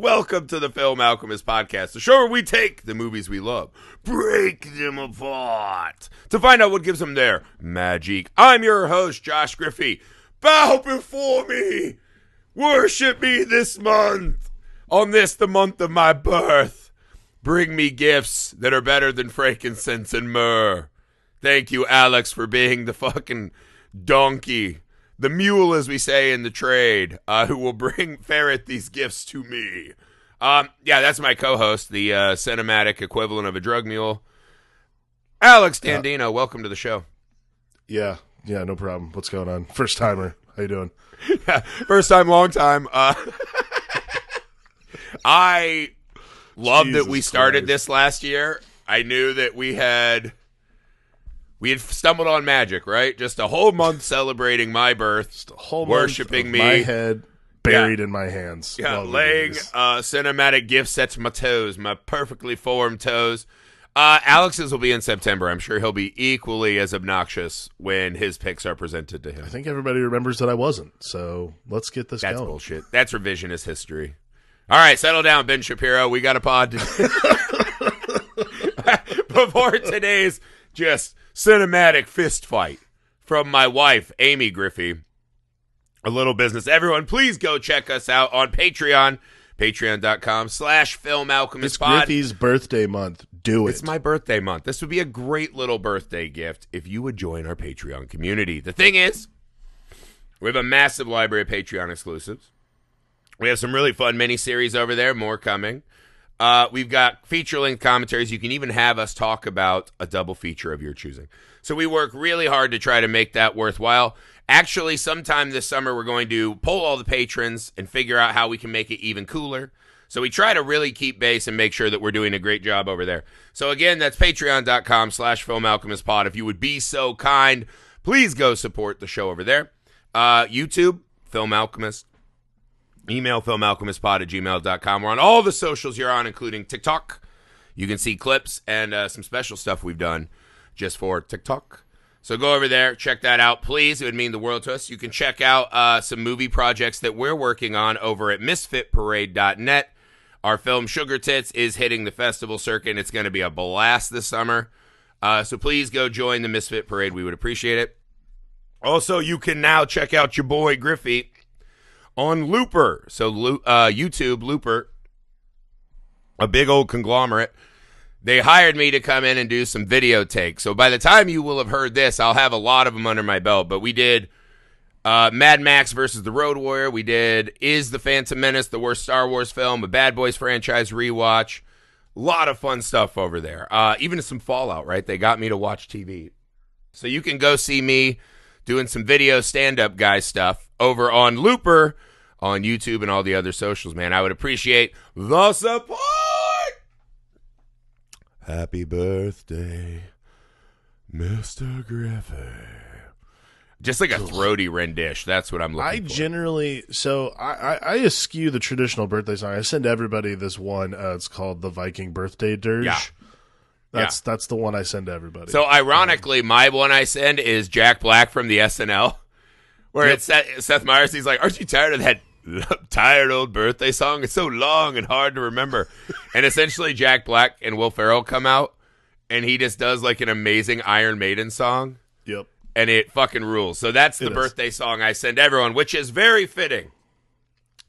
welcome to the Film Alchemist podcast, the show where we take the movies we love, break them apart, to find out what gives them their magic. I'm your host, Josh Griffey. Bow before me, worship me this month, on this, the month of my birth. Bring me gifts that are better than frankincense and myrrh. Thank you, Alex, for being the fucking donkey. The mule, as we say in the trade, who will ferret these gifts to me. Yeah, that's my co-host, the cinematic equivalent of a drug mule. Alex Dandino, welcome to the show. Yeah, no problem. What's going on? First timer. How you doing? Yeah, first time, long time. I love that we started this last year. I knew that we had stumbled on magic, right? Just a whole month celebrating my birth, just a whole worshiping month me, my head buried in my hands. Yeah, laying cinematic gift sets to my toes, my perfectly formed toes. Alex's will be in September. I'm sure he'll be equally as obnoxious when his picks are presented to him. I think everybody remembers that I wasn't, so let's get this going. That's bullshit. That's revisionist history. All right, settle down, Ben Shapiro. We got a pod before today's just cinematic fist fight from my wife, Amy Griffey. A little business. Everyone, please go check us out on Patreon, patreon.com/filmalchemistpod. It's Griffey's birthday month. Do it. It's my birthday month. This would be a great little birthday gift if you would join our Patreon community. The thing is, we have a massive library of Patreon exclusives. We have some really fun miniseries over there, more coming. We've got feature-length commentaries. You can even have us talk about a double feature of your choosing. So we work really hard to try to make that worthwhile. Actually, sometime this summer, we're going to poll all the patrons and figure out how we can make it even cooler. So we try to really keep base and make sure that we're doing a great job over there. So again, that's patreon.com/filmalchemistpod. If you would be so kind, please go support the show over there. YouTube, Film Alchemist. Email filmalchemistpod@gmail.com. We're on all the socials you're on, including TikTok. You can see clips and some special stuff we've done just for TikTok. So go over there, check that out, please. It would mean the world to us. You can check out some movie projects that we're working on over at misfitparade.net. Our film Sugar Tits is hitting the festival circuit, and it's going to be a blast this summer. So please go join the Misfit Parade. We would appreciate it. Also, you can now check out your boy Griffey on Looper. So YouTube, Looper, a big old conglomerate. They hired me to come in and do some video takes. So by the time you will have heard this, I'll have a lot of them under my belt. But we did Mad Max versus the Road Warrior. We did Is the Phantom Menace the worst Star Wars film? A Bad Boys franchise rewatch. A lot of fun stuff over there. Even some Fallout, right? They got me to watch TV. So you can go see me doing some video stand-up guy stuff over on Looper, on YouTube and all the other socials, man. I would appreciate the support. Happy birthday, Mr. Griffey. Just like a throaty rendition. That's what I'm looking for. I eschew the traditional birthday song. I send everybody this one. It's called the Viking Birthday Dirge. Yeah. That's the one I send to everybody. So ironically, my one I send is Jack Black from the SNL, where it's Seth Meyers. He's like, aren't you tired of that tired old birthday song? It's so long and hard to remember. And essentially Jack Black and Will Ferrell come out, and he just does like an amazing Iron Maiden song. Yep. And it fucking rules. So that's the birthday song I send everyone, which is very fitting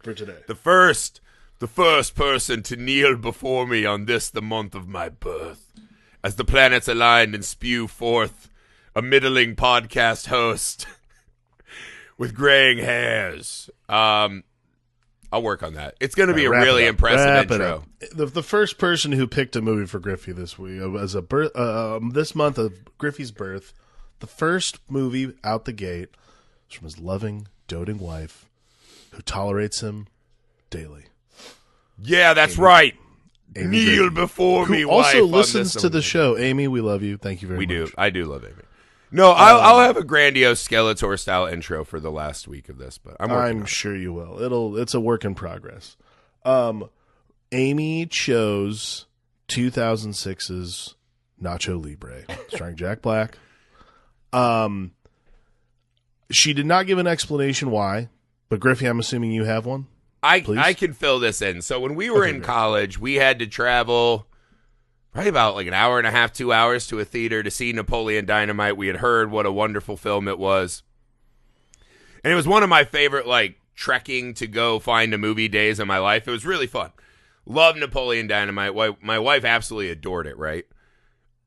for today. The first person to kneel before me on this, the month of my birth, as the planets aligned and spew forth a middling podcast host with graying hairs. I'll work on that. It's going to be a really impressive intro. The first person who picked a movie for Griffey this week as this month of Griffey's birth, the first movie out the gate is from his loving, doting wife, who tolerates him daily. Yeah, that's right. Amy Kneel Griffey. Before me, who wife. Also listens to the show. Amy, we love you. Thank you very much. We do. I do love Amy. No, I'll have a grandiose Skeletor style intro for the last week of this, but I'm sure you will. It's a work in progress. Amy chose 2006's Nacho Libre, starring Jack Black. She did not give an explanation why, but Griffey, I'm assuming you have one. I can fill this in. So when we were in college, we had to travel probably about like an hour and a half, 2 hours to a theater to see Napoleon Dynamite. We had heard what a wonderful film it was. And it was one of my favorite, like, trekking to go find a movie days of my life. It was really fun. Love Napoleon Dynamite. My wife absolutely adored it, right?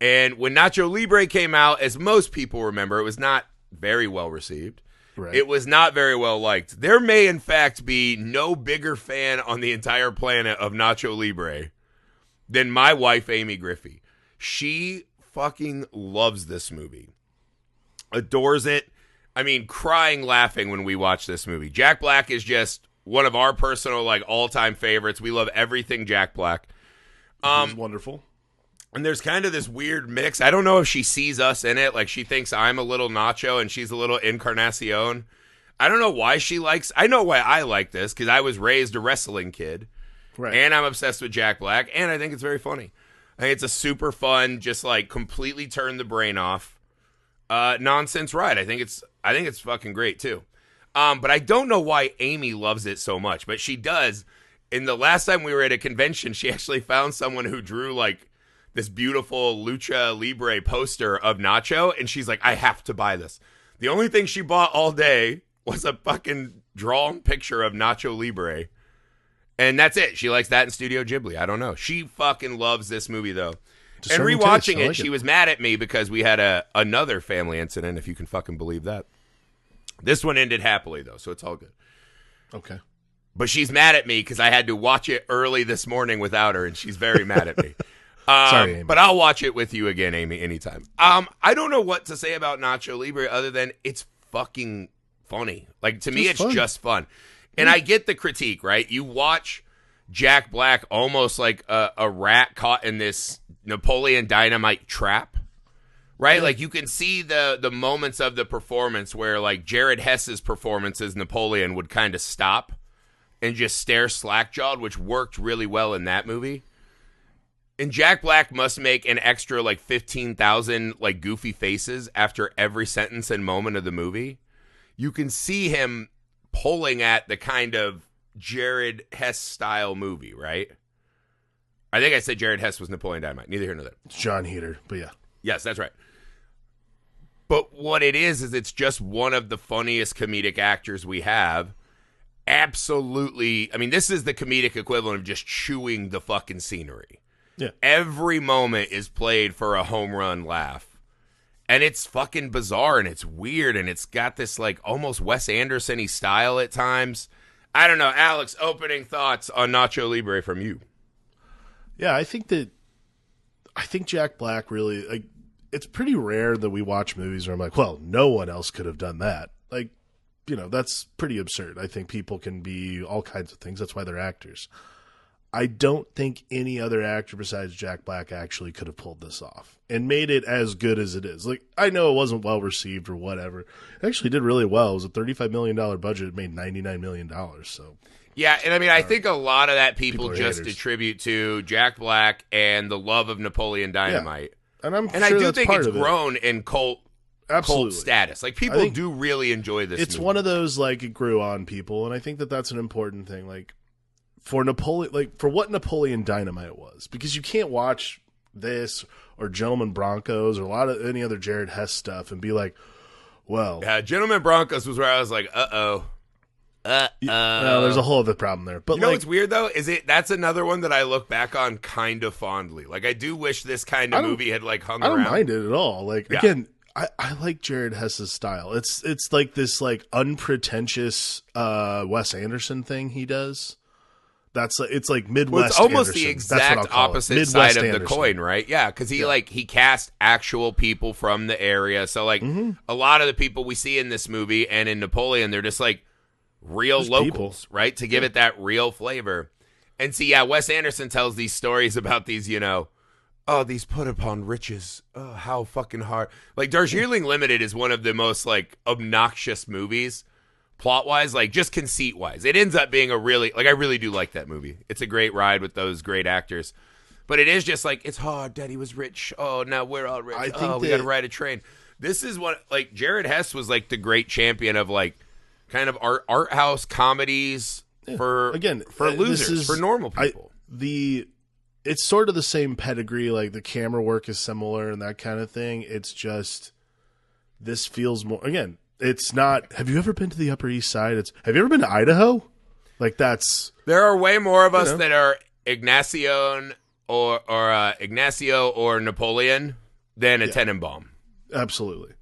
And when Nacho Libre came out, as most people remember, it was not very well received. Right. It was not very well liked. There may, in fact, be no bigger fan on the entire planet of Nacho Libre than my wife, Amy Griffey. She fucking loves this movie. Adores it. I mean, crying, laughing when we watch this movie. Jack Black is just one of our personal, like, all-time favorites. We love everything Jack Black. He's wonderful. And there's kind of this weird mix. I don't know if she sees us in it. Like, she thinks I'm a little Nacho and she's a little Encarnacion. I don't know why she likes... I know why I like this, because I was raised a wrestling kid. Right. And I'm obsessed with Jack Black, and I think it's very funny. I think it's a super fun, just, like, completely turn the brain off nonsense ride. I think it's fucking great, too. But I don't know why Amy loves it so much, but she does. In the last time we were at a convention, she actually found someone who drew, like, this beautiful Lucha Libre poster of Nacho, and she's like, I have to buy this. The only thing she bought all day was a fucking drawn picture of Nacho Libre. And that's it. She likes that in Studio Ghibli. I don't know. She fucking loves this movie, though. And rewatching it, she was mad at me because we had another family incident, if you can fucking believe that. This one ended happily, though, so it's all good. Okay. But she's mad at me because I had to watch it early this morning without her, and she's very mad at me. Sorry, Amy. But I'll watch it with you again, Amy, anytime. I don't know what to say about Nacho Libre other than it's fucking funny. Like, to me, it's just fun. And I get the critique, right? You watch Jack Black almost like a rat caught in this Napoleon Dynamite trap, right? Yeah. Like, you can see the moments of the performance where, like, Jared Hess's performance as Napoleon would kind of stop and just stare slack-jawed, which worked really well in that movie. And Jack Black must make an extra, like, 15,000, like, goofy faces after every sentence and moment of the movie. You can see him pulling at the kind of Jared Hess-style movie, right? I think I said Jared Hess was Napoleon Dynamite. Neither here nor there. It's John Heater, but yeah. Yes, that's right. But what it is it's just one of the funniest comedic actors we have. Absolutely. I mean, this is the comedic equivalent of just chewing the fucking scenery. Yeah. Every moment is played for a home run laugh. And it's fucking bizarre and it's weird and it's got this like almost Wes Anderson-y style at times. I don't know. Alex, opening thoughts on Nacho Libre from you. Yeah, I think Jack Black really, like, it's pretty rare that we watch movies where I'm like, well, no one else could have done that. Like, you know, that's pretty absurd. I think people can be all kinds of things. That's why they're actors. I don't think any other actor besides Jack Black actually could have pulled this off and made it as good as it is. Like, I know it wasn't well received or whatever. It actually did really well. It was a $35 million budget. It made $99 million. So, yeah, and I mean, I think a lot of that people just attribute to Jack Black and the love of Napoleon Dynamite. Yeah. And I do think it's grown in cult status. Like, people do really enjoy this It's movie. one of those, like, it grew on people, and I think that that's an important thing. Like, for Napoleon, like, for what Napoleon Dynamite was, because you can't watch this or Gentlemen Broncos or a lot of any other Jared Hess stuff and be like, well, yeah, Gentlemen Broncos was where I was like, no, there's a whole other problem there. But you know what's weird though is that's another one that I look back on kind of fondly. Like, I do wish this kind of movie had like hung around. I don't mind it at all. Like, again, I like Jared Hess's style. It's like this like unpretentious Wes Anderson thing he does. It's like Midwest. Well, it's almost Anderson. the exact opposite side of the coin, right? Yeah, because he cast actual people from the area. So like a lot of the people we see in this movie and in Napoleon, they're just like real locals, right? To give it that real flavor. And see, Wes Anderson tells these stories about these, these put upon riches. Oh, how fucking hard. Like, Darjeeling Limited is one of the most like obnoxious movies. Plot-wise, like, just conceit-wise. It ends up being I really do like that movie. It's a great ride with those great actors. But it is just like, it's hard. Daddy was rich. Oh, now we're all rich. We got to ride a train. This is what, like, Jared Hess was, like, the great champion of, like, kind of art house comedies for losers, for normal people. It's sort of the same pedigree, like the camera work is similar and that kind of thing. It's just this feels more. Again, it's not. Have you ever been to the Upper East Side? Have you ever been to Idaho? Like that's. There are way more of us that are Ignacio or Napoleon than a Tenenbaum. Absolutely.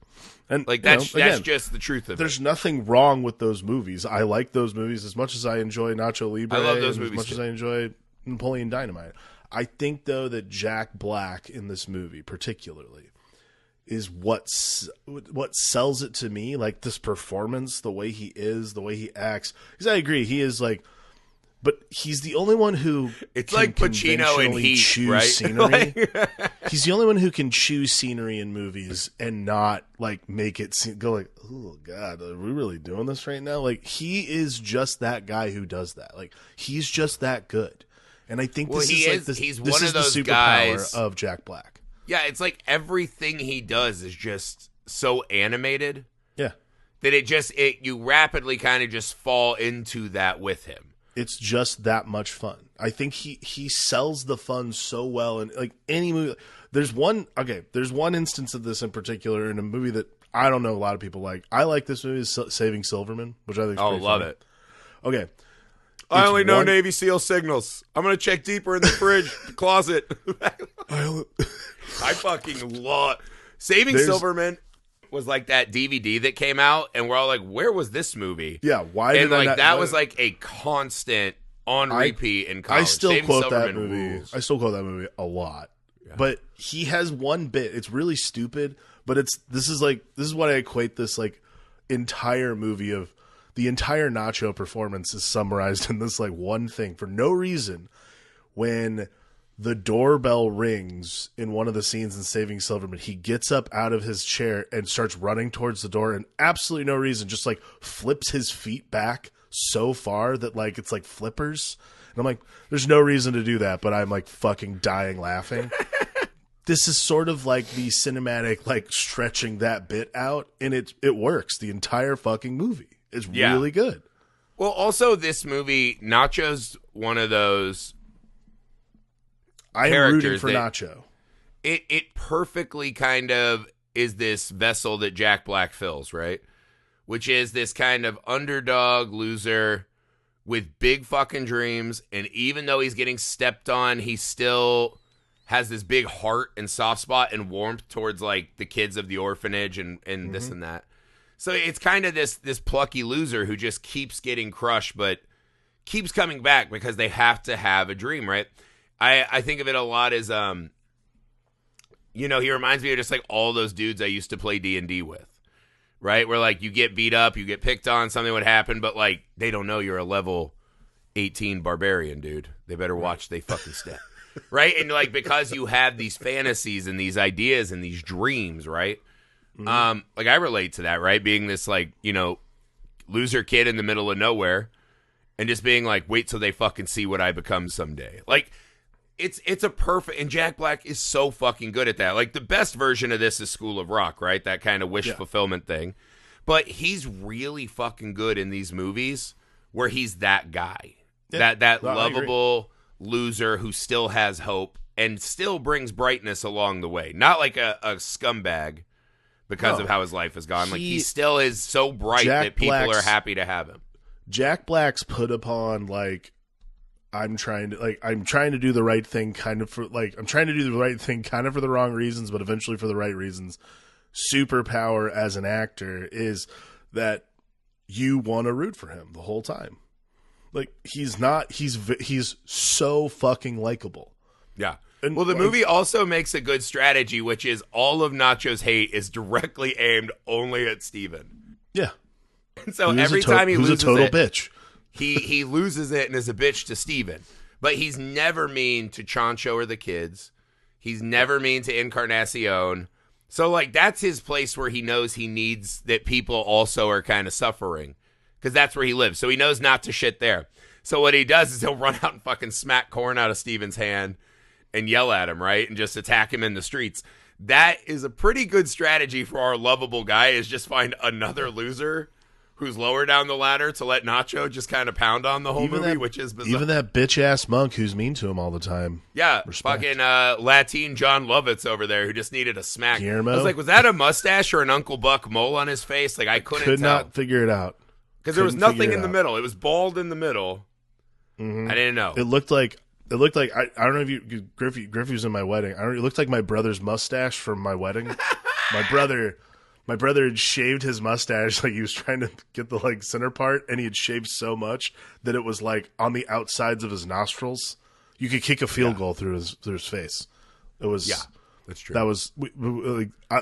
And like that's just the truth of it. There's nothing wrong with those movies. I like those movies as much as I enjoy Nacho Libre. I love those movies as much as I enjoy Napoleon Dynamite. I think though that Jack Black in this movie particularly is what sells it to me. Like this performance, the way he is, the way he acts. Because I agree, he is like. But he's the only one who it's like Pacino in Heat, choose right? Scenery. He's the only one who can choose scenery in movies and not like make it go like, oh God, are we really doing this right now? Like he is just that guy who does that. Like he's just that good. And I think he's one of those guys of Jack Black. Yeah, it's like everything he does is just so animated. Yeah, that you rapidly kind of just fall into that with him. It's just that much fun. I think he sells the fun so well in like any movie. There's one instance of this in particular in a movie that I don't know a lot of people like. I like this movie, Saving Silverman, which I think is pretty love funny. it. Okay. I only know Navy SEAL signals. I'm going to check deeper in the fridge, the closet. I fucking love Saving Silverman. Was like that DVD that came out, and we're all like, "Where was this movie?" Yeah, why? And like that was like a constant on repeat in college. I still quote that movie. I still quote that movie a lot. Yeah. But he has one bit. It's really stupid, but this is what I equate this like entire movie of the entire Nacho performance is summarized in this like one thing for no reason. When the doorbell rings in one of the scenes in Saving Silverman, he gets up out of his chair and starts running towards the door, and absolutely no reason, just like flips his feet back so far that like it's like flippers. And I'm like, there's no reason to do that, but I'm like fucking dying laughing. This is sort of like the cinematic like stretching that bit out, and it works. The entire fucking movie is really good. Well, also this movie, Nacho's one of those. I am rooting for Nacho. It perfectly kind of is this vessel that Jack Black fills, right? Which is this kind of underdog loser with big fucking dreams, and even though he's getting stepped on, he still has this big heart and soft spot and warmth towards like the kids of the orphanage and this and that. So it's kind of this plucky loser who just keeps getting crushed but keeps coming back because they have to have a dream, right? I think of it a lot as, he reminds me of just like all those dudes I used to play D&D with, right? Where like you get beat up, you get picked on, something would happen, but like they don't know you're a level 18 barbarian, dude. They better watch they fucking step, right? And like because you have these fantasies and these ideas and these dreams, right? Mm-hmm. Like I relate to that, right? Being this like, loser kid in the middle of nowhere and just being like, wait till they fucking see what I become someday. Like, It's a perfect, and Jack Black is so fucking good at that. Like the best version of this is School of Rock, right? That kind of wish fulfillment thing. But he's really fucking good in these movies where he's that guy, that lovable loser who still has hope and still brings brightness along the way. Not like a scumbag because of how his life has gone. Like he still is so bright that people are happy to have him. Jack Black's put upon like. I'm trying to do the right thing kind of for the wrong reasons, but eventually for the right reasons. Superpower as an actor is that you want to root for him the whole time. Like he's so fucking likable. Yeah. And, well, the movie also makes a good strategy, which is all of Nacho's hate is directly aimed only at Steven. Yeah. And so every time he loses a total bitch. He loses it and is a bitch to Steven. But he's never mean to Chancho or the kids. He's never mean to Encarnacion. So, like, that's his place where he knows he needs that people also are kind of suffering. Because that's where he lives. So he knows not to shit there. So what he does is he'll run out and fucking smack corn out of Steven's hand and yell at him, right? And just attack him in the streets. That is a pretty good strategy for our lovable guy, is just find another loser who's lower down the ladder to let Nacho just kind of pound on the whole movie, which is bizarre. Even that bitch-ass monk who's mean to him all the time. Yeah, Respect. fucking Latin John Lovitz over there who just needed a smack. Guillermo? I was like, was that a mustache or an Uncle Buck mole on his face? Like, I couldn't Could tell. not figure it out. Because there was nothing in the middle. It was bald in the middle. I didn't know. It looked like I don't know if you Griffey was in my wedding. It looked like my brother's mustache from my wedding. my brother had shaved his mustache, like he was trying to get the like center part, and he had shaved so much that it was like on the outsides of his nostrils. You could kick a field goal through his face. It was that's true. That was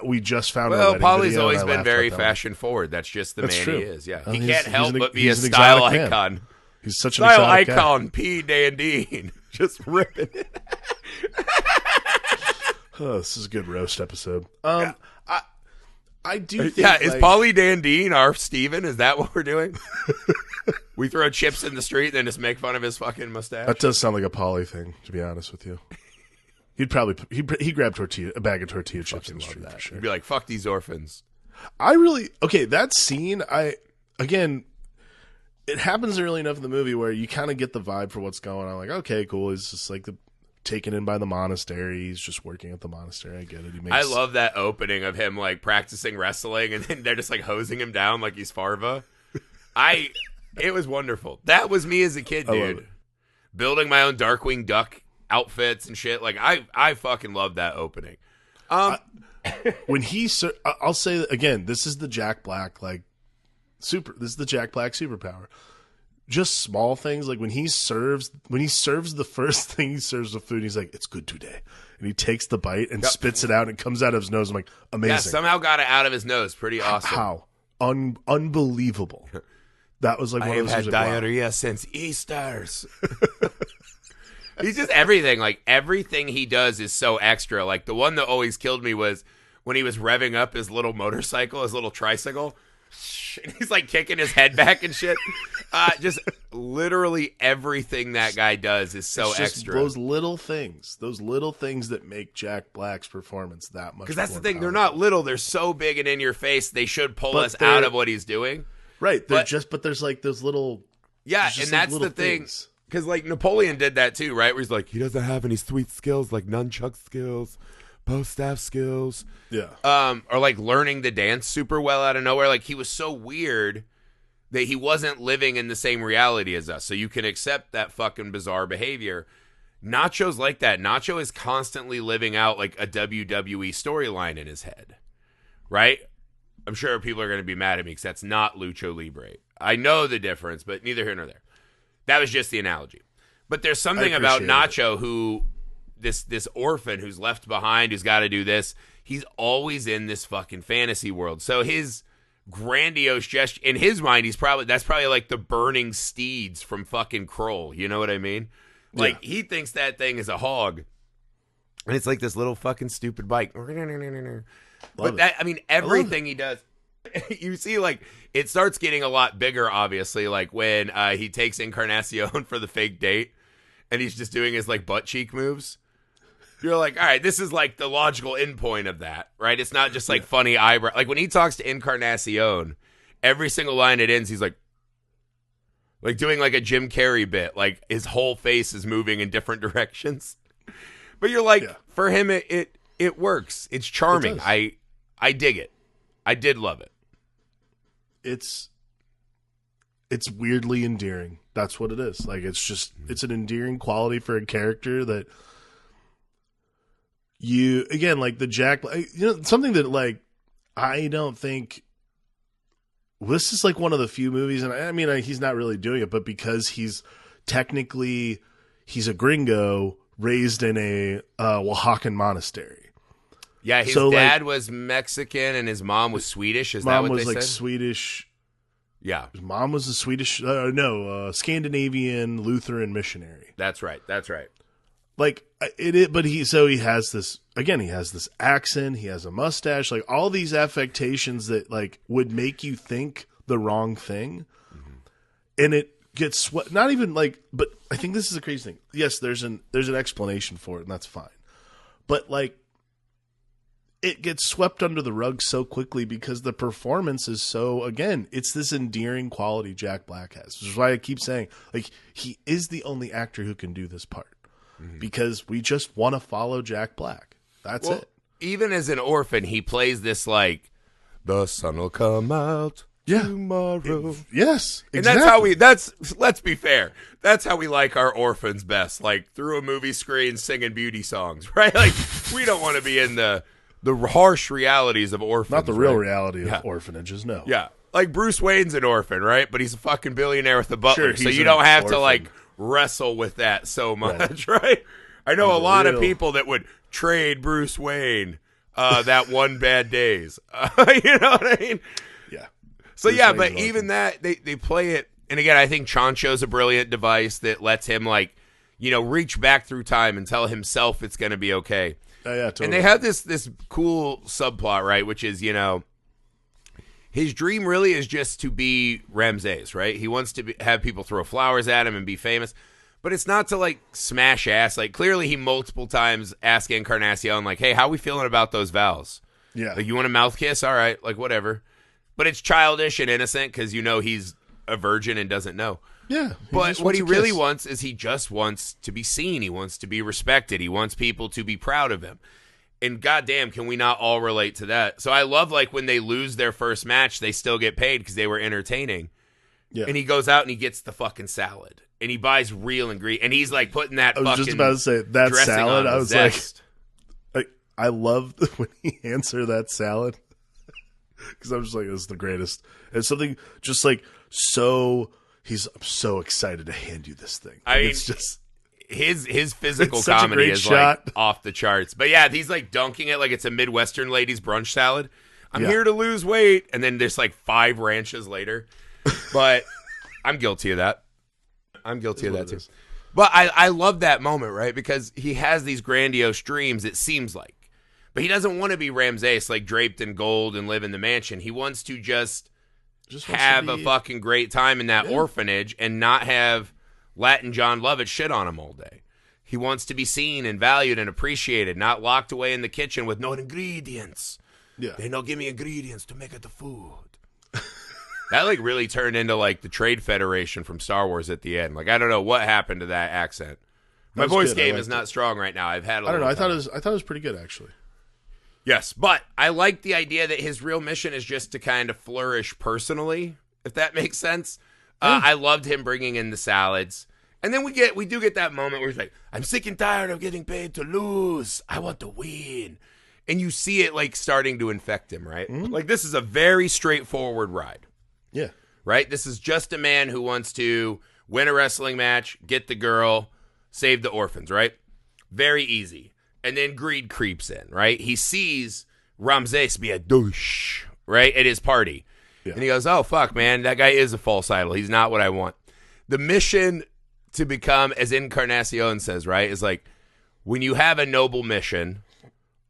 we just found. Well, our Paulie's video, always and I been laughed very about that fashion forward. That's just the man true. he is. Yeah, Well, he he's- can't help he's an- but be a he's an style exotic man. icon. He's such an Style exotic guy. icon, P. Dandine. Just ripping it. Oh, this is a good roast episode. I do think, Is Paulie Dandine our Steven? Is that what we're doing? We throw chips in the street and then just make fun of his fucking mustache? that does sound like a Polly thing, to be honest with you. He'd probably he'd grab a bag of tortilla chips in the street for sure. He'd be like, fuck these orphans. That scene, it happens early enough in the movie where you kind of get the vibe for what's going on. Like, okay, cool. He's just like taken in by the monastery. He's just working at the monastery. I get it. I love that opening of him like practicing wrestling and then they're just like hosing him down like he's Farva. It was wonderful. That was me as a kid, dude. Building my own Darkwing Duck outfits and shit. Like I fucking love that opening. When I'll say that again, this is the Jack Black this is the Jack Black superpower. Just small things like when he serves the first thing he serves the food, he's like, "It's good today," and he takes the bite and spits it out, and it comes out of his nose. I'm like, amazing. Yeah, somehow got it out of his nose. Pretty awesome. How unbelievable. That was like one of those I have things had like, wow. diarrhea since Easter's. He's just everything. Like everything he does is so extra. Like the one that always killed me was when he was revving up his little motorcycle, his little tricycle. And he's like kicking his head back and shit. Just literally everything that guy does is so It's just extra. those little things that make Jack Black's performance that much. Because that's the more thing. They're powerful. not little. They're so big and in your face. They should pull But us they're- out of what he's doing. Right. But there's like those little. Yeah, there's just and like that's little the thing. things. Because, like, Napoleon did that, too, right? Where he's like, he doesn't have any sweet skills, like nunchuck skills, bow staff skills. Yeah. Or, like, learning the dance super well out of nowhere. Like, he was so weird that he wasn't living in the same reality as us. So you can accept that fucking bizarre behavior. Nacho's like that. Nacho is constantly living out, like, a WWE storyline in his head. Right? I'm sure people are going to be mad at me because that's not Lucho Libre. I know the difference, but neither here nor there. That was just the analogy. But there's something about Nacho who, this orphan who's left behind, who's got to do this, he's always in this fucking fantasy world. So his grandiose gesture, in his mind, that's probably like the burning steeds from fucking Kroll. You know what I mean? Like, he thinks that thing is a hog. And it's like this little fucking stupid bike. But that, I mean, everything he does, you see, like, it starts getting a lot bigger, obviously, like when he takes Encarnacion for the fake date and he's just doing his, like, butt cheek moves. You're like, all right, this is, like, the logical endpoint of that, right? It's not just, like, funny eyebrow. Like, when he talks to Encarnacion, every single line it ends, he's like doing, like, a Jim Carrey bit. Like, his whole face is moving in different directions. But you're like, for him, it works. It's charming. I dig it. I did love it. It's weirdly endearing. That's what it is. Like, it's an endearing quality for a character that like the Jack, something that, like, I don't think, this is like one of the few movies, and I mean, he's not really doing it, but because he's a gringo raised in a Oaxacan monastery. Yeah, his dad was Mexican and his mom was Swedish. Is that what they said? Mom was like Swedish. Yeah. His mom was a Swedish, Scandinavian Lutheran missionary. That's right. Like, but he has this, again, he has this accent, he has a mustache, like all these affectations that, like, would make you think the wrong thing. Mm-hmm. And it gets not even like, but I think this is a crazy thing. Yes, there's an explanation for it, and that's fine. But, like, it gets swept under the rug so quickly because the performance is so, again, it's this endearing quality Jack Black has, which is why I keep saying, like, he is the only actor who can do this part because we just want to follow Jack Black. That's it. Even as an orphan, he plays this like, the sun will come out tomorrow. Yes, exactly. And that's how let's be fair. That's how we like our orphans best. Like through a movie screen singing beauty songs, right? Like we don't want to be in the harsh realities of orphans. Not the real reality of orphanages, no. Yeah. Like Bruce Wayne's an orphan, right? But he's a fucking billionaire with a butler. Sure, so you don't have to like wrestle with that so much, right? I know a lot of people that would trade Bruce Wayne that one bad days. You know what I mean? Yeah. So yeah, but even that, they play it. And again, I think Chancho's a brilliant device that lets him like, reach back through time and tell himself it's going to be okay. Oh, yeah, totally. And they have this cool subplot, right? Which is, his dream really is just to be Ramses, right? He wants to have people throw flowers at him and be famous. But it's not to, like, smash ass. Like, clearly he multiple times asked Encarnacion, like, hey, how are we feeling about those vows? Yeah. Like, you want a mouth kiss? All right. Like, whatever. But it's childish and innocent because, he's a virgin and doesn't know. Yeah. But what he really wants is he just wants to be seen. He wants to be respected. He wants people to be proud of him. And goddamn, can we not all relate to that? So I love, like, when they lose their first match, they still get paid because they were entertaining. Yeah. And he goes out and he gets the fucking salad. And he buys real ingredient, and he's like putting that. I was just about to say that salad. I was zest. like, I love when he hands her that salad because I'm just like, this is the greatest. And something just like I'm so excited to hand you this thing. I mean, it's just his physical comedy is shot. Like off the charts. But yeah, he's like dunking it like it's a Midwestern ladies brunch salad. I'm here to lose weight, and then there's like 5 ranches later. But I'm guilty of that. I'm guilty of that too. But I love that moment, right? Because he has these grandiose dreams, it seems like. But he doesn't want to be Ramses, like draped in gold and live in the mansion. He wants to just have a fucking great time in that orphanage and not have Latin John Lovett shit on him all day. He wants to be seen and valued and appreciated, not locked away in the kitchen with no ingredients. Yeah. They don't give me ingredients to make it the food. That like really turned into like the Trade Federation from Star Wars at the end. Like I don't know what happened to that accent. My voice game is not strong right now. I've had I don't know. I thought it was pretty good actually. Yes, but I like the idea that his real mission is just to kind of flourish personally, if that makes sense. I loved him bringing in the salads. And then we do get that moment where he's like, I'm sick and tired of getting paid to lose. I want to win. And you see it like starting to infect him, right? Mm-hmm. Like this is a very straightforward ride. Yeah. Right? This is just a man who wants to win a wrestling match, get the girl, save the orphans, right? Very easy. And then greed creeps in, right? He sees Ramses be a douche, right, at his party. Yeah. And he goes, oh, fuck, man, that guy is a false idol. He's not what I want. The mission to become, as Encarnacion says, right, is like, when you have a noble mission,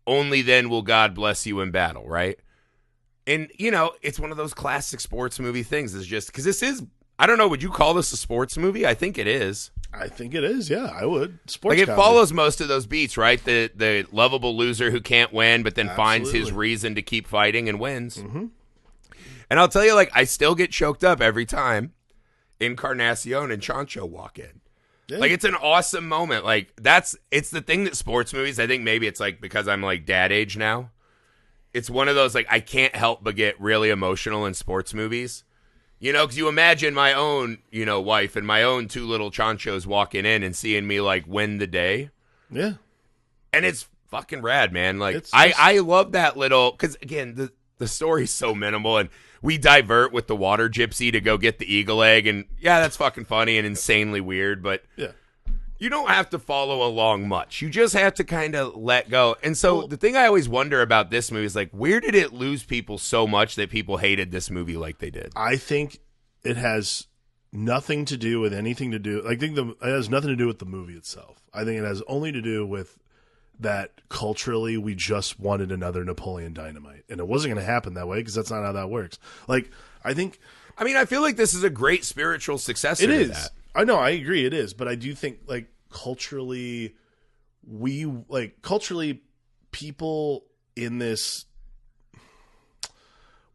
only then will God bless you in battle, right? And, it's one of those classic sports movie things. It's just, because this is, I don't know, would you call this a sports movie? I think it is. I think it is, yeah, I would. Sports like it comedy. follows most of those beats, right? The lovable loser who can't win, but then finds his reason to keep fighting and wins. Mm-hmm. And I'll tell you, like, I still get choked up every time Encarnacion and Chancho walk in. Yeah. Like, it's an awesome moment. Like, it's the thing that sports movies, I think maybe it's like because I'm like dad age now. It's one of those, like, I can't help but get really emotional in sports movies. Because you imagine my own, wife and my own 2 little Chanchos walking in and seeing me, like, win the day. Yeah. And it's fucking rad, man. Like, I love that little, because, again, the story's so minimal, and we divert with the water gypsy to go get the eagle egg, and, yeah, that's fucking funny and insanely weird, but yeah. You don't have to follow along much. You just have to kind of let go. And so the thing I always wonder about this movie is, like, where did it lose people so much that people hated this movie like they did? I think it has nothing to do with anything to do. I think it has nothing to do with the movie itself. I think it has only to do with that culturally we just wanted another Napoleon Dynamite. And it wasn't going to happen that way because that's not how that works. Like, I feel like this is a great spiritual successor to that. I know, I agree it is, but I do think culturally people in this.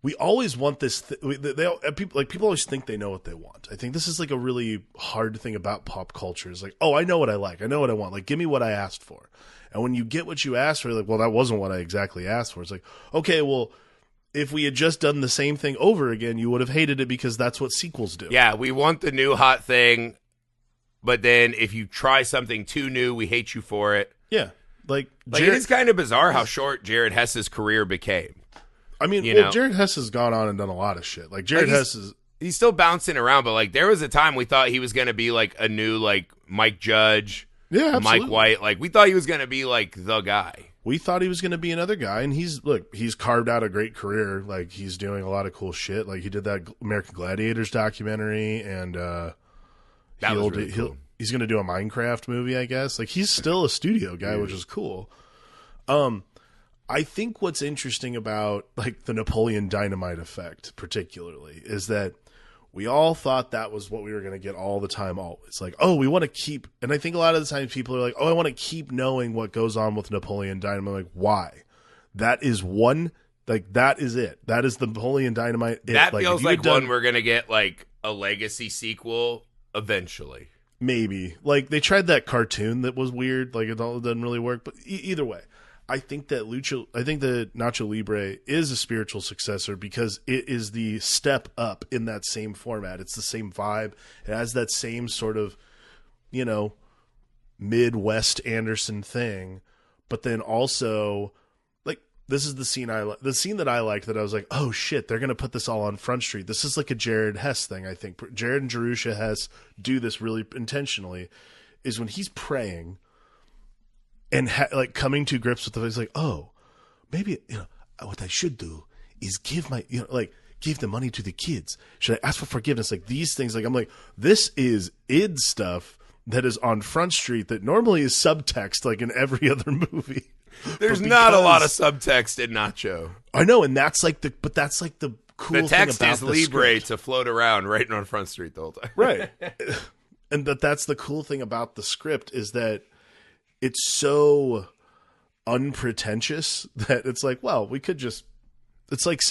We always want this. People always think they know what they want. I think this is like a really hard thing about pop culture. Is like, oh, I know what I like. I know what I want. Like, give me what I asked for. And when you get what you asked for, like, well, that wasn't what I exactly asked for. It's like, okay, well, if we had just done the same thing over again, you would have hated it because that's what sequels do. Yeah, we want the new hot thing, but then if you try something too new, we hate you for it. Yeah, like it is kind of bizarre how short Jared Hess's career became. I mean, Jared Hess has gone on and done a lot of shit. Like Jared Hess is. He's still bouncing around, but like there was a time we thought he was going to be like a new like Mike Judge, Mike White. Like we thought he was going to be like the guy. We thought he was going to be another guy, and he's carved out a great career. Like he's doing a lot of cool shit. Like he did that American Gladiators documentary, and that was really cool. He's going to do a Minecraft movie, I guess. Like he's still a studio guy, which is cool. I think what's interesting about like the Napoleon Dynamite effect, particularly, is that we all thought that was what we were going to get all the time. Always like, oh, we want to keep, and I think a lot of the times people are like, oh, I want to keep knowing what goes on with Napoleon Dynamite. Like, why? That is one. Like that is it. That is the Napoleon Dynamite. That feels like one we're going to get like a legacy sequel eventually. Maybe like they tried that cartoon that was weird. Like it didn't really work. But either way. I think that Nacho Libre is a spiritual successor because it is the step up in that same format. It's the same vibe. It has that same sort of, Midwest Anderson thing. But then also, like, this is the scene that I liked that I was like, oh shit, they're going to put this all on Front Street. This is like a Jared Hess thing, I think. Jared and Jerusha Hess do this really intentionally, is when he's praying and coming to grips with the fact, like, oh, maybe what I should do is give give the money to the kids. Should I ask for forgiveness? Like these things. Like I'm like, this is id stuff that is on Front Street that normally is subtext, like in every other movie. There's not a lot of subtext in Nacho. I know, and that's like the cool. The text thing about is Libre script. to float around right on Front Street the whole time. Right, and that's the cool thing about the script is that. It's so unpretentious that it's like, well, we could just. It's like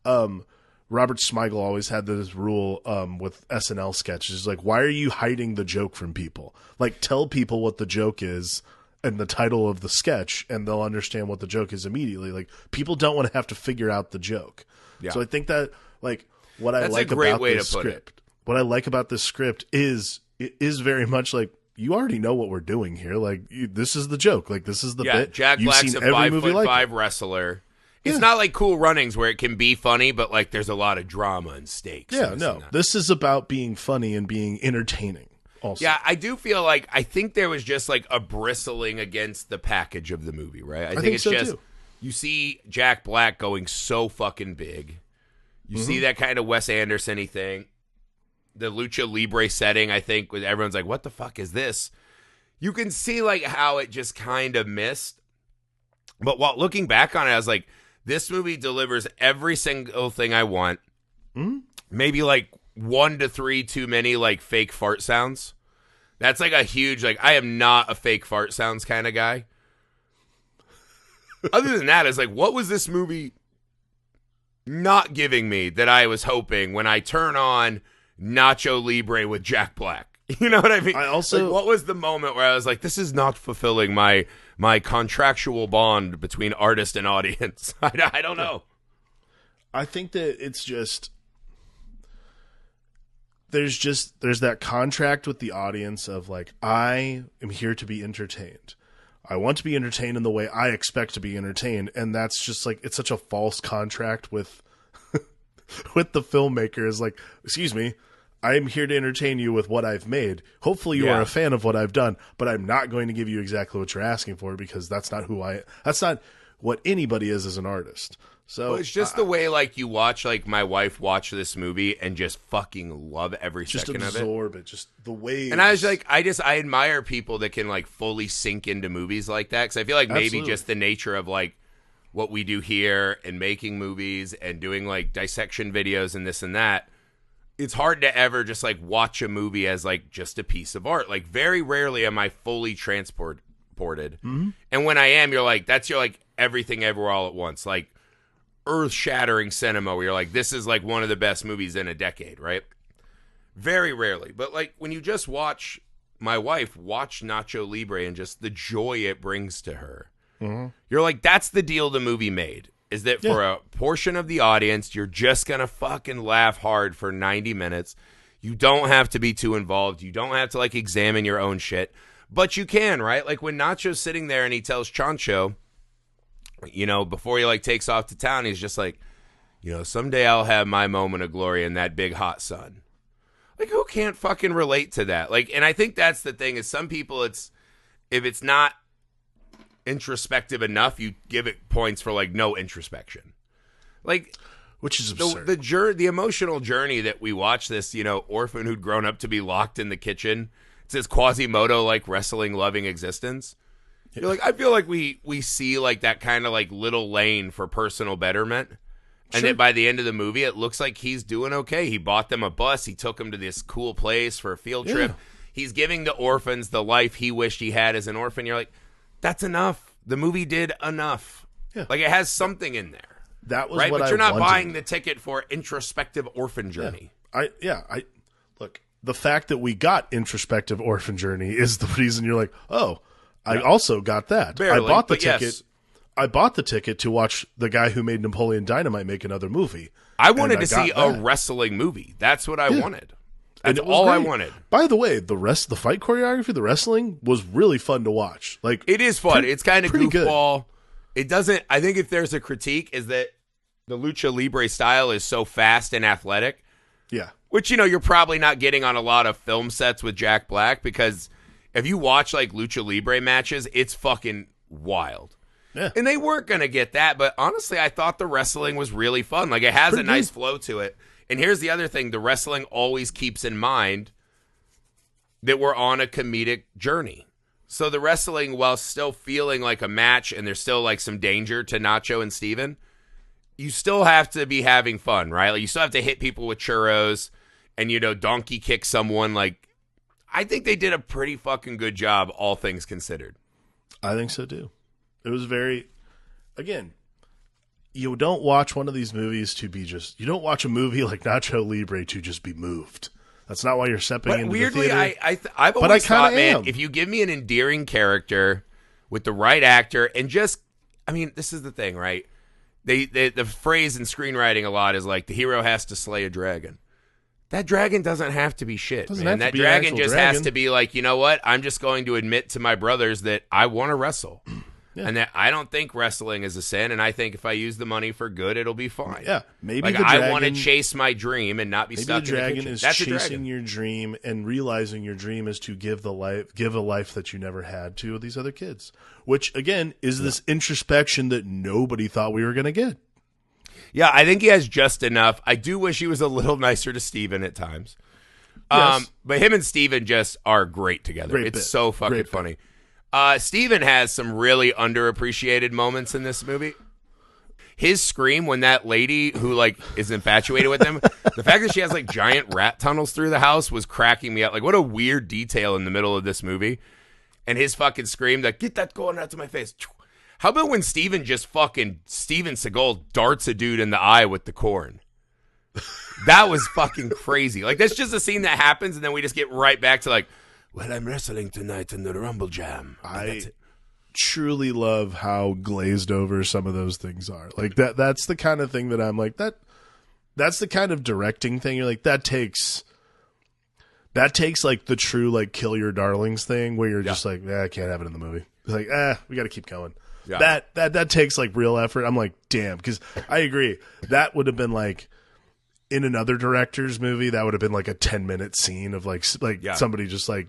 Robert Smigel always had this rule with SNL sketches. It's like, why are you hiding the joke from people? Like, tell people what the joke is and the title of the sketch, and they'll understand what the joke is immediately. Like, people don't want to have to figure out the joke. Yeah. So I think that, like, what I like about this script, what I like about this script is it is very much like. You already know what we're doing here. Like, this is the joke. Like, this is the bit. Jack Black's a 5'5" wrestler. It's not like Cool Runnings where it can be funny, but like there's a lot of drama and stakes. Yeah, no. This is about being funny and being entertaining. Also, yeah, I do feel like I think there was just like a bristling against the package of the movie, right? I think it's so just too. You see Jack Black going so fucking big. You see that kind of Wes Anderson-y thing. The Lucha Libre setting, I think, with everyone's like, what the fuck is this? You can see like how it just kind of missed. But while looking back on it, I was like, this movie delivers every single thing I want. Maybe like 1 to 3 too many like fake fart sounds. That's like a huge, like, I am not a fake fart sounds kind of guy. Other than that, it's like, what was this movie not giving me that I was hoping when I turn on Nacho Libre with Jack Black? You know what I mean? I also, like, what was the moment where I was like, this is not fulfilling my contractual bond between artist and audience? I don't know. I think that it's just there's that contract with the audience of like, I am here to be entertained. I want to be entertained in the way I expect to be entertained, and that's just like, it's such a false contract with with the filmmaker. Is like, excuse me, I'm here to entertain you with what I've made. Hopefully you are a fan of what I've done, but I'm not going to give you exactly what you're asking for because that's not that's not what anybody is as an artist. So it's just the way like you watch like my wife watch this movie and just fucking love every second of it. Just absorb it. Just the way. And I was like, I admire people that can like fully sink into movies like that, because I feel like maybe just the nature of like what we do here and making movies and doing like dissection videos and this and that, it's hard to ever just like watch a movie as like just a piece of art. Like very rarely am I fully transported transported. And when I am, you're like, that's your like everything everywhere all at once. Like earth-shattering cinema where you're like, this is like one of the best movies in a decade, right? Very rarely. But like when you just watch my wife watch Nacho Libre and just the joy it brings to her, you're like, that's the deal the movie made. Is that for a portion of the audience, you're just going to fucking laugh hard for 90 minutes. You don't have to be too involved. You don't have to, like, examine your own shit. But you can, right? Like, when Nacho's sitting there and he tells Chancho, you know, before he, like, takes off to town, he's just like, you know, someday I'll have my moment of glory in that big hot sun. Like, who can't fucking relate to that? Like, and I think that's the thing is some people, if it's not introspective enough, you give it points for like no introspection, like, which is absurd. The emotional journey that we watch this, you know, orphan who'd grown up to be locked in the kitchen. It's his Quasimodo like wrestling loving existence. You're like, I feel like we see like that kind of like little lane for personal betterment, and then by the end of the movie, it looks like he's doing okay. He bought them a bus. He took them to this cool place for a field trip. He's giving the orphans the life he wished he had as an orphan. You're like, that's enough. The movie did enough. Yeah. Like, it has something in there. That was right? what But I you're not wanted. buying the ticket for introspective orphan journey. Look, the fact that we got introspective orphan journey is the reason you're like, oh, I also got that. Barely, I bought the ticket. Yes. I bought the ticket to watch the guy who made Napoleon Dynamite make another movie. I wanted to see a wrestling movie. That's what I wanted. That's all I wanted. By the way, the fight choreography, the wrestling was really fun to watch. Like, it is fun. It's kind of goofball. Good. It doesn't. I think if there's a critique, is that the lucha libre style is so fast and athletic. Yeah. Which, you know, you're probably not getting on a lot of film sets with Jack Black, because if you watch like lucha libre matches, it's fucking wild. Yeah. And they weren't gonna get that, but honestly, I thought the wrestling was really fun. Like, it has a nice flow to it. And here's the other thing. The wrestling always keeps in mind that we're on a comedic journey. So the wrestling, while still feeling like a match and there's still like some danger to Nacho and Steven, you still have to be having fun, right? Like, you still have to hit people with churros and, you know, donkey kick someone. Like, I think they did a pretty fucking good job, all things considered. I think so too. It was very, again, you don't watch one of these movies to be just, you don't watch a movie like Nacho Libre to just be moved. That's not why you're stepping into weirdly, the theater. I've always thought, man, if you give me an endearing character with the right actor and just, I mean, this is the thing, right? The phrase in screenwriting a lot is like, the hero has to slay a dragon. That dragon doesn't have to be shit, man. That dragon just has to be like, you know what? I'm just going to admit to my brothers that I want to wrestle. Yeah. And that I don't think wrestling is a sin, and I think if I use the money for good, it'll be fine. Yeah, maybe like, the dragon, I want to chase my dream and not be stuck in the kitchen. Maybe the dragon is chasing your dream and realizing your dream is to give a life that you never had to these other kids. Which, again, is this introspection that nobody thought we were going to get. Yeah, I think he has just enough. I do wish he was a little nicer to Steven at times. Yes. But him and Steven just are great together. It's so fucking funny. Steven has some really underappreciated moments in this movie. His scream when that lady who like is infatuated with him, the fact that she has like giant rat tunnels through the house was cracking me up. Like, what a weird detail in the middle of this movie. And his fucking scream that, get that going out to my face. How about when Steven Seagal darts a dude in the eye with the corn? That was fucking crazy. Like, that's just a scene that happens, and then we just get right back to like, well, I'm wrestling tonight in the Rumble Jam. I truly love how glazed over some of those things are. Like, that's the kind of thing that I'm like, that's the kind of directing thing. You're like, that takes like the true like kill your darlings thing where you're just like, I can't have it in the movie. It's like, we got to keep going. Yeah. That takes like real effort. I'm like, damn, because I agree. That would have been like in another director's movie. That would have been like a 10-minute scene of like somebody just like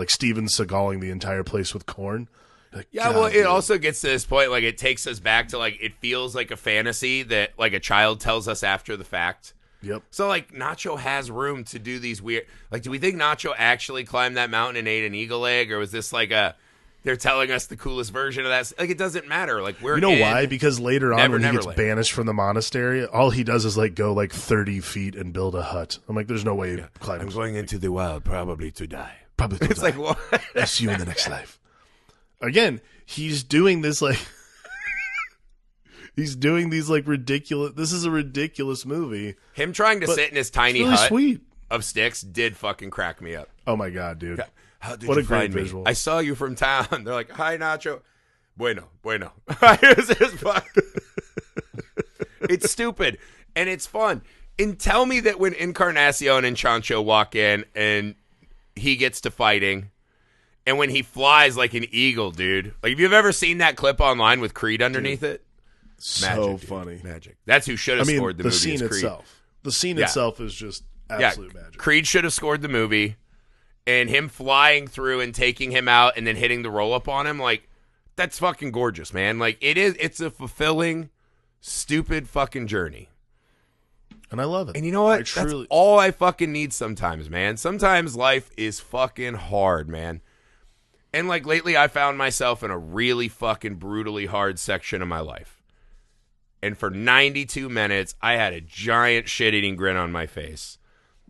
Steven Seagaling the entire place with corn. Like, well, it also gets to this point, like, it takes us back to like, it feels like a fantasy that like a child tells us after the fact. Yep. So like Nacho has room to do these weird, like, do we think Nacho actually climbed that mountain and ate an eagle egg, or was this like they're telling us the coolest version of that? Like, it doesn't matter. Like, why? Because later on, when he gets banished from the monastery, all he does is like go like 30 feet and build a hut. I'm like, there's no way he climbs. I'm going into the wild, probably to die. Probably to die. Like, what? I'll see you in the next life. again, he's doing this like he's doing these like ridiculous. This is a ridiculous movie. Him trying to sit in his tiny really hut sweet. of sticks did fucking crack me up. Oh my god, dude! How did what you a great find me? visual. I saw you from town. They're like, "Hi, Nacho." Bueno. It's stupid and it's fun. And tell me that when Encarnacion and Chancho walk in and he gets to fighting, and when he flies like an eagle, dude. Like, if you've ever seen that clip online with Creed underneath it, so funny. Magic. That's who should have scored the movie. Scene is Creed. itself. The scene itself is just absolute magic. Creed should have scored the movie, and him flying through and taking him out and then hitting the roll up on him, like, that's fucking gorgeous, man. Like, it's a fulfilling, stupid fucking journey. And I love it. And you know what? That's all I fucking need sometimes, man. Sometimes life is fucking hard, man. And like lately I found myself in a really fucking brutally hard section of my life. And for 92 minutes, I had a giant shit-eating grin on my face.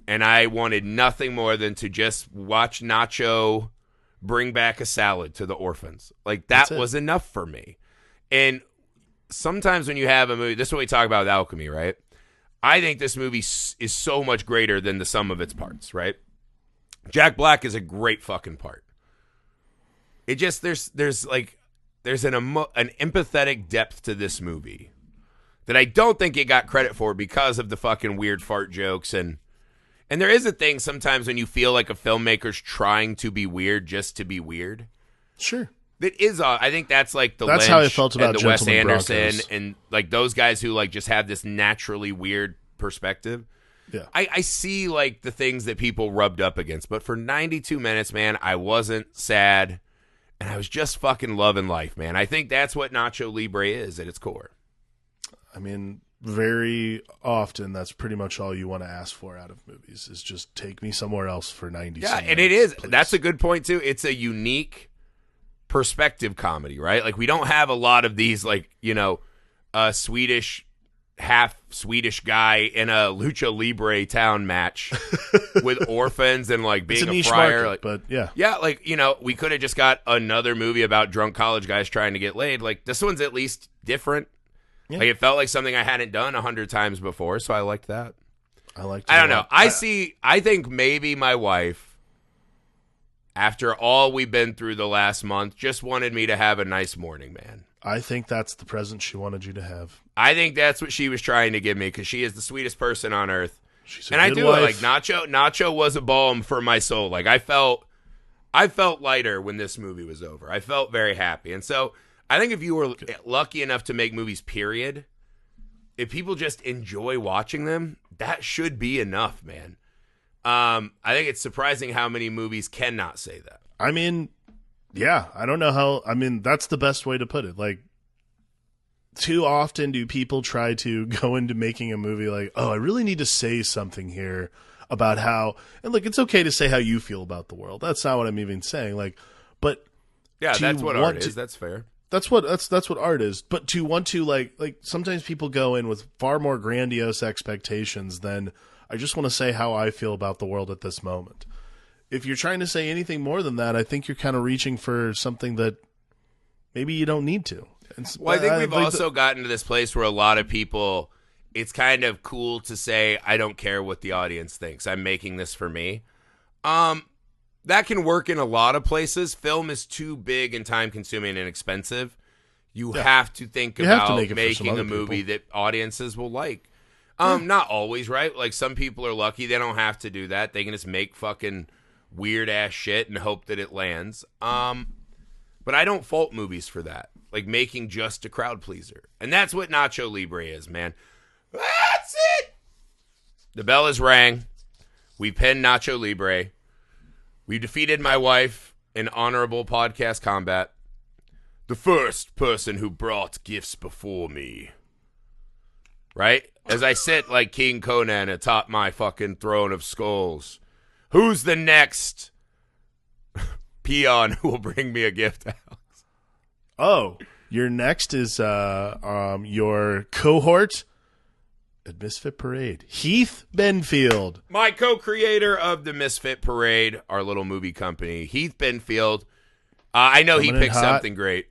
And I wanted nothing more than to just watch Nacho bring back a salad to the orphans. Like, that was enough for me. And sometimes when you have a movie, this is what we talk about with Alchemy, right? I think this movie is so much greater than the sum of its parts, right? Jack Black is a great fucking part. It just, there's an empathetic depth to this movie that I don't think it got credit for because of the fucking weird fart jokes. And there is a thing sometimes when you feel like a filmmaker's trying to be weird just to be weird. Sure. That is, I think that's like the That's Lynch how I felt about and the Wes Gentlemen Anderson Broncos. and like those guys who like just have this naturally weird perspective. Yeah. I see like the things that people rubbed up against, but for 92 minutes, man, I wasn't sad and I was just fucking loving life, man. I think that's what Nacho Libre is at its core. I mean, very often that's pretty much all you want to ask for out of movies is just take me somewhere else for 90 Yeah, minutes. and it is. Please. That's a good point too. It's a unique perspective comedy, right? Like, we don't have a lot of these, like, you know, half Swedish guy in a lucha libre town match with orphans and like being it's a niche friar. market, Like, but yeah. yeah, like, you know, we could have just got another movie about drunk college guys trying to get laid. Like, this one's at least different. Yeah. Like, it felt like something I hadn't done 100 times before, so I liked that. I don't know. I think maybe my wife, after all we've been through the last month, just wanted me to have a nice morning, man. I think that's the present she wanted you to have. I think that's what she was trying to give me because she is the sweetest person on earth. She's a And I good do wife. like Nacho was a balm for my soul. Like, I felt lighter when this movie was over. I felt very happy. And so I think if you were lucky enough to make movies, period, if people just enjoy watching them, that should be enough, man. I think it's surprising how many movies cannot say that. I mean, yeah, I don't know how. I mean, that's the best way to put it. Like, too often do people try to go into making a movie like, oh, I really need to say something here about how, and look, it's okay to say how you feel about the world. That's not what I'm even saying. Like, but yeah, do that's you what want art to- is. That's fair. That's what art is. But to want to like sometimes people go in with far more grandiose expectations than I just want to say how I feel about the world at this moment. If you're trying to say anything more than that, I think you're kind of reaching for something that maybe you don't need to. Well, I think we've also gotten to this place where a lot of people, it's kind of cool to say, I don't care what the audience thinks. I'm making this for me. That can work in a lot of places. Film is too big and time-consuming and expensive. You have to think about making a movie that audiences will like. Not always, right? Like, some people are lucky. They don't have to do that. They can just make fucking weird-ass shit and hope that it lands. But I don't fault movies for that. Like, making just a crowd pleaser. And that's what Nacho Libre is, man. That's it! The bell has rang. We pinned Nacho Libre. We defeated my wife in honorable podcast combat. The first person who brought gifts before me. Right? As I sit like King Conan atop my fucking throne of skulls. Who's the next peon who will bring me a gift, Alex? Oh, your next is your cohort at Misfit Parade, Heath Benfield. My co-creator of the Misfit Parade, our little movie company, Heath Benfield, I know he Coming in picked hot. something great.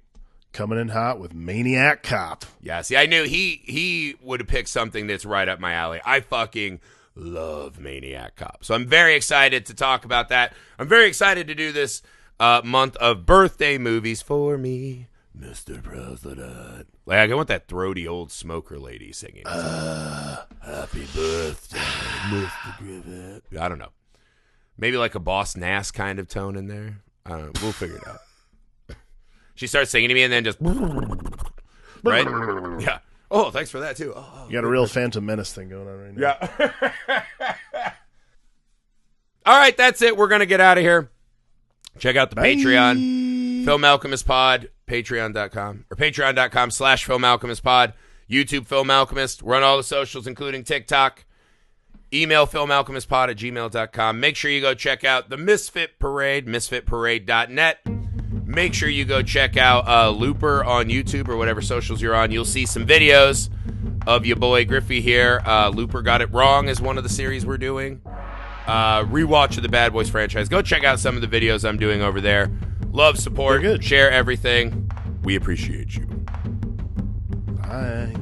Coming in hot with Maniac Cop. Yeah, see, I knew he would have picked something that's right up my alley. I fucking love Maniac Cop. So I'm very excited to talk about that. I'm very excited to do this month of birthday movies for me, Mr. President. Like, I want that throaty old smoker lady singing. Happy birthday, Mr. Griffith. I don't know. Maybe like a Boss Nass kind of tone in there. I don't know. We'll figure it out. She starts singing to me and then just... Right? Yeah. Oh, thanks for that, too. Oh, You got a real Phantom Menace thing going on right now. yeah. All right, that's it. We're going to get out of here. Check out the Patreon. Film Alchemist Pod, patreon.com. Or patreon.com/Film Alchemist Pod. YouTube Film Alchemist. We're on all the socials, including TikTok. Email filmalchemistpod@gmail.com. Make sure you go check out the Misfit Parade, misfitparade.net. Make sure you go check out Looper on YouTube or whatever socials you're on. You'll see some videos of your boy Griffey here. Looper Got It Wrong is one of the series we're doing. Rewatch of the Bad Boys franchise. Go check out some of the videos I'm doing over there. Love, support, They're good. share everything. We appreciate you. Bye.